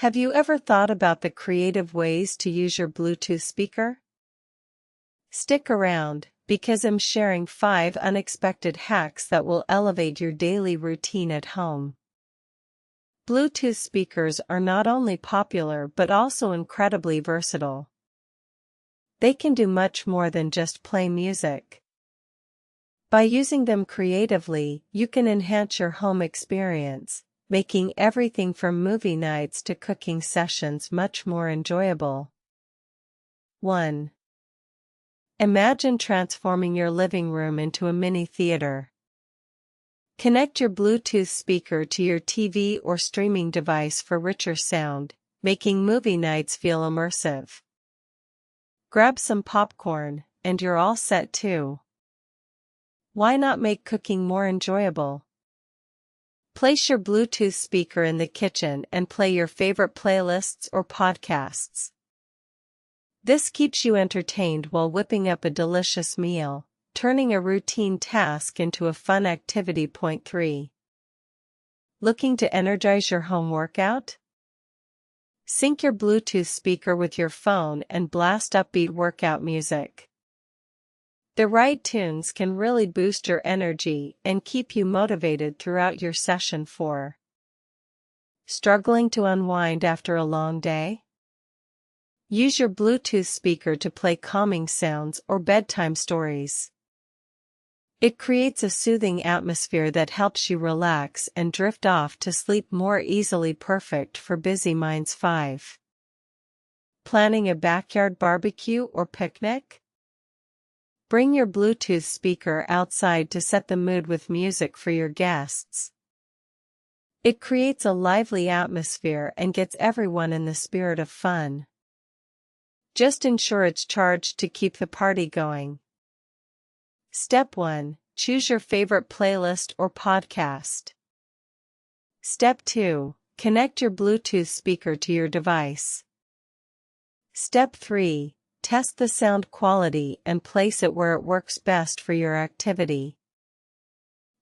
Have you ever thought about the creative ways to use your Bluetooth speaker? Stick around, because I'm sharing 5 unexpected hacks that will elevate your daily routine at home. Bluetooth speakers are not only popular but also incredibly versatile. They can do much more than just play music. By using them creatively, you can enhance your home experience, making everything from movie nights to cooking sessions much more enjoyable. 1. Imagine transforming your living room into a mini theater. Connect your Bluetooth speaker to your TV or streaming device for richer sound, making movie nights feel immersive. Grab some popcorn, and you're all set too. Why not make cooking more enjoyable? Place your Bluetooth speaker in the kitchen and play your favorite playlists or podcasts. This keeps you entertained while whipping up a delicious meal, turning a routine task into a fun activity. Point 3. Looking to energize your home workout? Sync your Bluetooth speaker with your phone and blast upbeat workout music. The right tunes can really boost your energy and keep you motivated throughout your session. 4. Struggling to unwind after a long day? Use your Bluetooth speaker to play calming sounds or bedtime stories. It creates a soothing atmosphere that helps you relax and drift off to sleep more easily. Perfect for busy minds. 5. Planning a backyard barbecue or picnic? Bring your Bluetooth speaker outside to set the mood with music for your guests. It creates a lively atmosphere and gets everyone in the spirit of fun. Just ensure it's charged to keep the party going. Step 1. Choose your favorite playlist or podcast. Step 2. Connect your Bluetooth speaker to your device. Step 3. Test the sound quality and place it where it works best for your activity.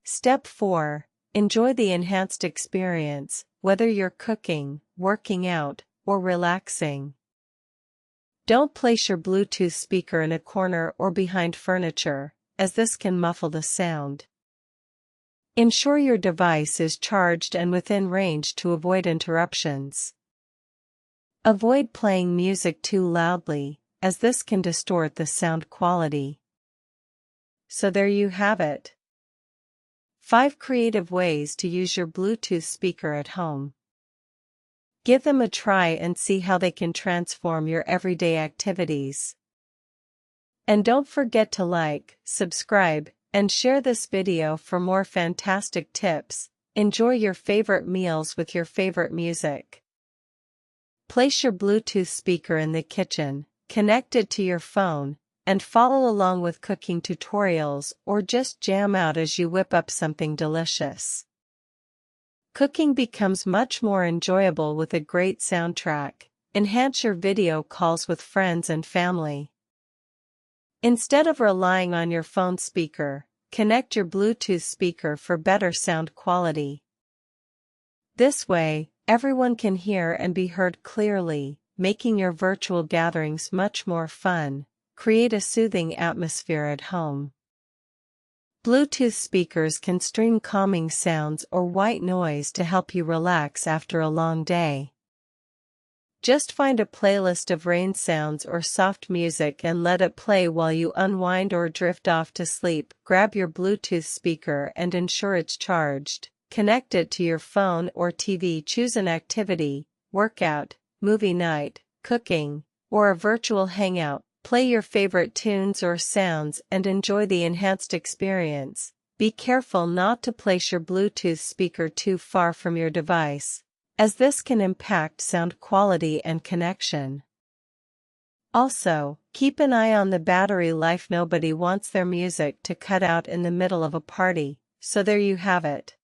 Step 4. Enjoy the enhanced experience, whether you're cooking, working out, or relaxing. Don't place your Bluetooth speaker in a corner or behind furniture, as this can muffle the sound. Ensure your device is charged and within range to avoid interruptions. Avoid playing music too loudly, as this can distort the sound quality. So there you have it. 5 creative ways to use your Bluetooth speaker at home. Give them a try and see how they can transform your everyday activities. And don't forget to like, subscribe, and share this video for more fantastic tips. Enjoy your favorite meals with your favorite music. Place your Bluetooth speaker in the kitchen, connect it to your phone, and follow along with cooking tutorials or just jam out as you whip up something delicious. Cooking becomes much more enjoyable with a great soundtrack. Enhance your video calls with friends and family. Instead of relying on your phone speaker, connect your Bluetooth speaker for better sound quality. This way, everyone can hear and be heard clearly, making your virtual gatherings much more fun. Create a soothing atmosphere at home. Bluetooth speakers can stream calming sounds or white noise to help you relax after a long day. Just find a playlist of rain sounds or soft music and let it play while you unwind or drift off to sleep. Grab your Bluetooth speaker and ensure it's charged. Connect it to your phone or TV. Choose an activity, workout, movie night, cooking, or a virtual hangout. Play your favorite tunes or sounds and enjoy the enhanced experience. Be careful not to place your Bluetooth speaker too far from your device, as this can impact sound quality and connection. Also, keep an eye on the battery life. Nobody wants their music to cut out in the middle of a party, so there you have it.